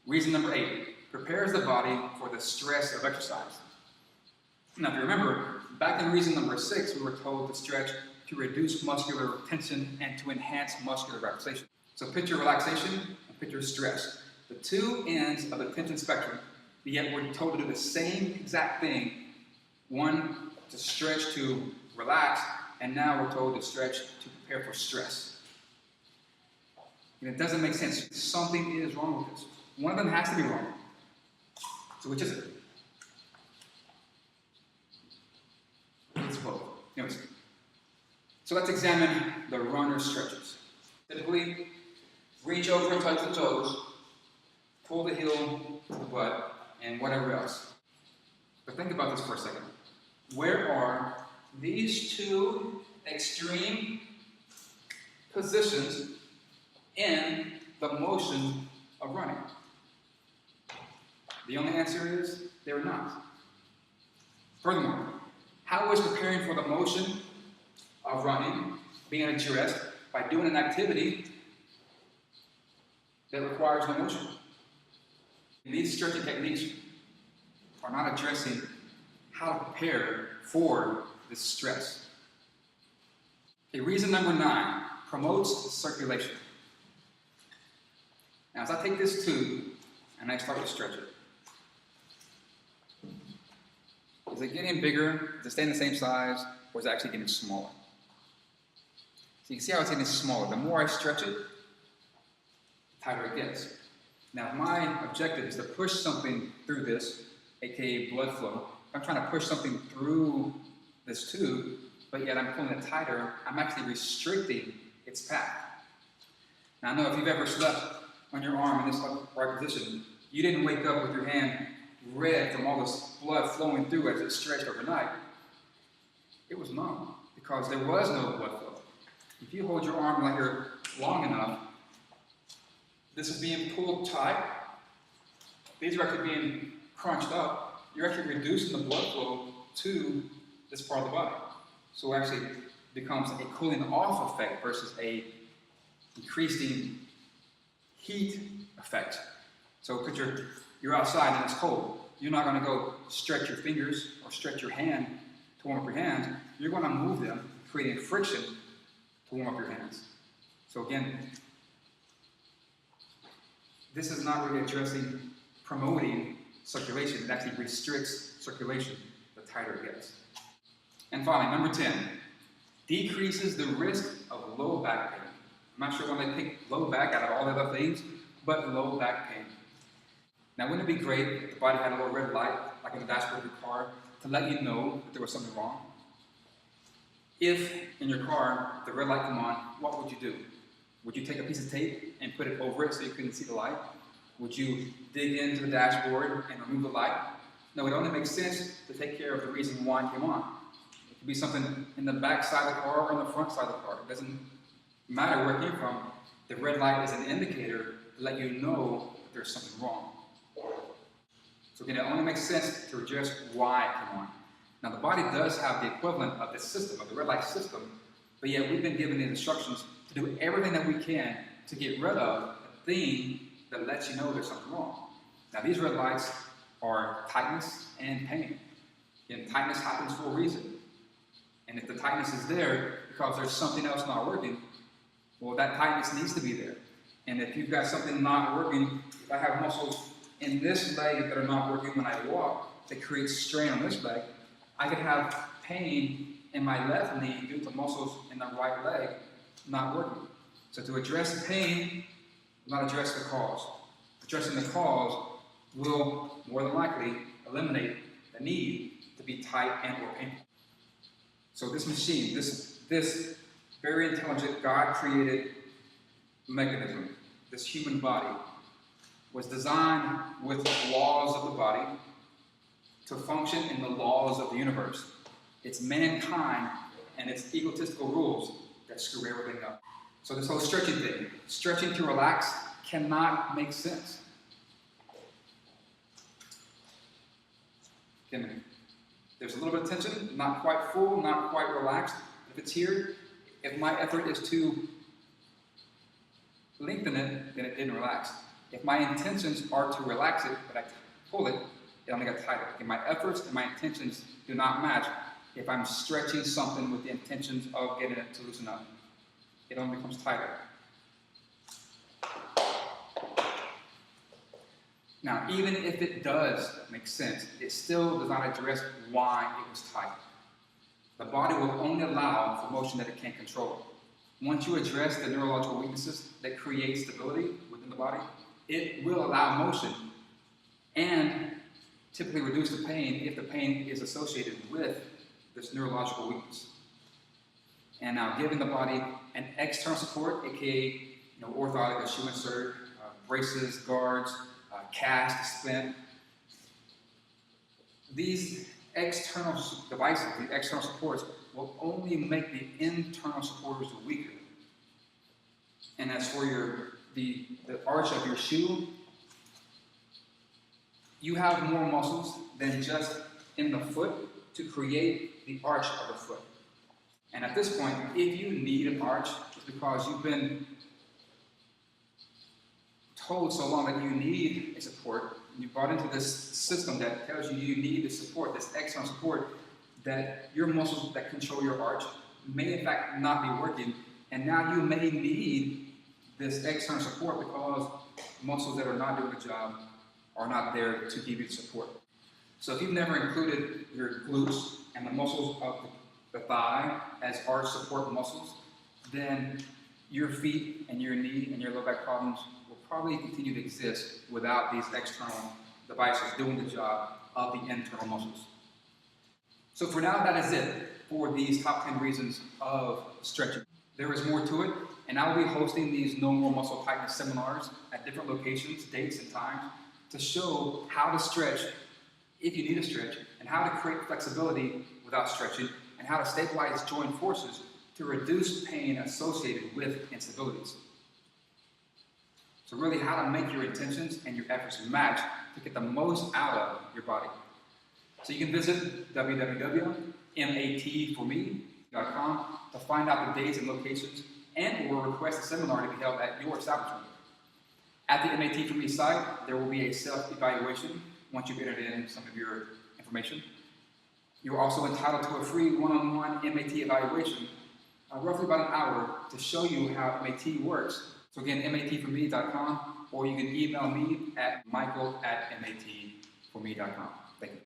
Reason number 8, prepares the body for the stress of exercise. Now, if you remember, back in reason number 6, we were told to stretch to reduce muscular tension and to enhance muscular relaxation. So picture relaxation and picture stress. The two ends of the tension spectrum, yet we're told to do the same exact thing. One to stretch to relax, and now we're told to stretch to prepare for stress. And it doesn't make sense. Something is wrong with this. One of them has to be wrong. So which is it? It's both. Anyways, so let's examine the runner stretches. Typically, reach over and touch the toes, pull the heel to the butt, and whatever else. But think about this for a second. Where are these two extreme positions in the motion of running? The only answer is they're not. Furthermore, how is preparing for the motion of running being addressed by doing an activity that requires no motion? These stretching techniques are not addressing how to prepare for this stress. Okay, reason number 9, promotes circulation. Now, as I take this tube and I start to stretch it, is it getting bigger? Is it staying the same size? Or is it actually getting smaller? So you can see how it's getting smaller. The more I stretch it, the tighter it gets. Now, if my objective is to push something through this, aka blood flow, if I'm trying to push something through this tube, but yet I'm pulling it tighter, I'm actually restricting its path. Now, I know if you've ever slept on your arm in this upright position, you didn't wake up with your hand red from all this blood flowing through as it stretched overnight. It was numb because there was no blood flow. If you hold your arm like you're long enough, this is being pulled tight. These are actually being crunched up. You're actually reducing the blood flow to this part of the body. So it actually becomes a cooling off effect versus a increasing heat effect. So picture you're outside and it's cold. You're not going to go stretch your fingers or stretch your hand to warm up your hands. You're going to move them, creating friction to warm up your hands. So again, this is not really addressing promoting circulation. It actually restricts circulation the tighter it gets. And finally, number 10, decreases the risk of low back pain. I'm not sure why they pick low back out of all the other things, but low back pain. Now, wouldn't it be great if the body had a little red light, like in the dashboard of your car, to let you know that there was something wrong? If, in your car, the red light came on, what would you do? Would you take a piece of tape and put it over it so you couldn't see the light? Would you dig into the dashboard and remove the light? No, it only makes sense to take care of the reason why it came on. It could be something in the back side of the car or in the front side of the car. It doesn't matter where it came from. The red light is an indicator to let you know that there's something wrong. So again, it only makes sense to address why it came on. Now, the body does have the equivalent of this system, of the red light system, but yet we've been given the instructions to do everything that we can to get rid of the thing that lets you know there's something wrong. Now, these red lights are tightness and pain. Again, tightness happens for a reason. And if the tightness is there because there's something else not working, well, that tightness needs to be there. And if you've got something not working, if I have muscles in this leg that are not working when I walk, that creates strain on this leg, I could have pain in my left knee due to muscles in the right leg not working. So to address the pain, not address the cause. Addressing the cause will more than likely eliminate the need to be tight and or painful. So this machine, this very intelligent God-created mechanism, this human body, was designed with laws of the body to function in the laws of the universe. It's mankind and its egotistical rules that screw everything up. So this whole stretching thing, stretching to relax, cannot make sense. Again, there's a little bit of tension, not quite full, not quite relaxed. If it's here, if my effort is to lengthen it, then it didn't relax. If my intentions are to relax it, but I pull it, it only got tighter. If my efforts and my intentions do not match, if I'm stretching something with the intentions of getting it to loosen up, it only becomes tighter. Now, even if it does make sense, it still does not address why it was tight. The body will only allow for motion that it can't control. Once you address the neurological weaknesses that create stability within the body, it will allow motion and typically reduce the pain if the pain is associated with this neurological weakness. And now, giving the body an external support, aka orthotic, a shoe insert, braces, guards, cast, splint. These external devices, the external supports, will only make the internal supporters weaker. And as for the arch of your shoe, you have more muscles than just in the foot to create the arch of the foot. And at this point, if you need an arch, it's because you've been told so long that you need a support. You brought into this system that tells you you need this support, this external support, that your muscles that control your arch may in fact not be working, and now you may need this external support because muscles that are not doing the job are not there to give you support. So if you've never included your glutes and the muscles of the thigh as arch support muscles, then your feet and your knee and your low back problems will probably continue to exist without these external devices doing the job of the internal muscles. So for now, that is it for these top 10 reasons of stretching. There is more to it, and I will be hosting these No More Muscle Tightness seminars at different locations, dates, and times to show how to stretch if you need to stretch, and how to create flexibility without stretching, and how to stabilize joint forces to reduce pain associated with instabilities. So really how to make your intentions and your efforts match to get the most out of your body. So you can visit www.matforme.com to find out the days and locations and/or request a seminar to be held at your establishment. At the MAT For Me site, there will be a self-evaluation once you've entered in some of your information. You're also entitled to a free one-on-one MAT evaluation, roughly about an hour, to show you how MAT works. So again, matforme.com, or you can email me at michael@matforme.com. Thank you.